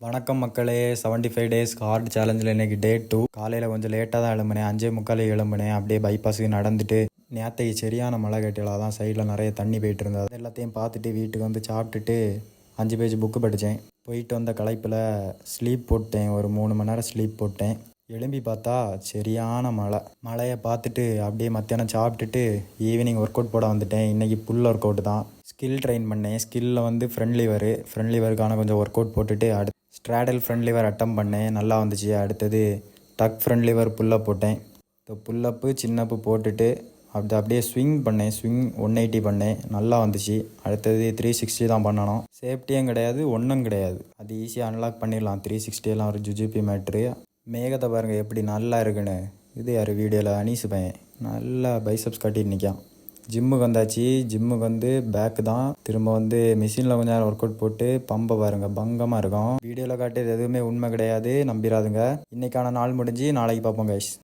வணக்கம் மக்களே. 75 days heart சேலஞ்சில் இன்றைக்கி டே 2. காலையில் கொஞ்சம் லேட்டாக தான் எழும்புனேன். 5:45 எழும்புனேன். அப்படியே பைபாஸுக்கு நடந்துட்டு நேற்றைக்கு சரியான மழை கட்டில தான் சைடில் நிறைய தண்ணி போயிட்டு இருந்தது. எல்லாத்தையும் பார்த்துட்டு வீட்டுக்கு வந்து சாப்பிட்டுட்டு 5 பேஜ் புக்கு படித்தேன். போயிட்டு வந்த களைப்பில் ஸ்லீப் போட்டேன். ஒரு 3 மணி நேரம் ஸ்லீப் போட்டேன். எழும்பி பார்த்தா சரியான மழையை பார்த்துட்டு அப்படியே மத்தியானம் சாப்பிட்டுட்டு ஈவினிங் ஒர்க் அவுட் போட வந்துட்டேன். இன்றைக்கி புல் ஒர்க் அவுட் தான். ஸ்கில் ட்ரெயின் பண்ணேன். ஸ்கில்லில் வந்து ஃப்ரண்ட் லிவருக்கான கொஞ்சம் ஒர்க் அவுட் போட்டுட்டு ஸ்ட்ராடல் ஃப்ரண்ட் லிவர் அட்டம் பண்ணேன். நல்லா வந்துச்சு. அடுத்தது டக் ஃப்ரண்ட் லிவர் புல்லப் போட்டேன். புல்லப்பு சின்னப்பு போட்டுட்டு அப்படியே ஸ்விங் பண்ணேன். ஸ்விங் 180 பண்ணேன். நல்லா வந்துச்சு. அடுத்தது 360 தான் பண்ணணும். சேஃப்டியும் கிடையாது, ஒன்றும் கிடையாது. அது ஈஸியாக அன்லாக் பண்ணிடலாம். 360 எல்லாம் ஒரு ஜுஜிபி மேட்ரு. மேகத்தை பாருங்கள் எப்படி நல்லா இருக்குன்னு. இது யார் வீடியோவில் அனீஸ் பையன் நல்லா பைசப்ஸ் காட்டிட்டு நிற்கான். ஜிம்முக்கு வந்தாச்சு. ஜிம்முக்கு வந்து பேக்கு தான். திரும்ப வந்து மிஷினில் கொஞ்சம் நேரம் ஒர்க் அவுட் போட்டு பம்பை பாருங்கள் பங்கமாக இருக்கும். வீடியோவில் காட்டியது எதுவுமே உண்மை கிடையாது, நம்பிடாதுங்க. இன்றைக்கான நாள் முடிஞ்சு நாளைக்கு பார்ப்போம் கைஸ்.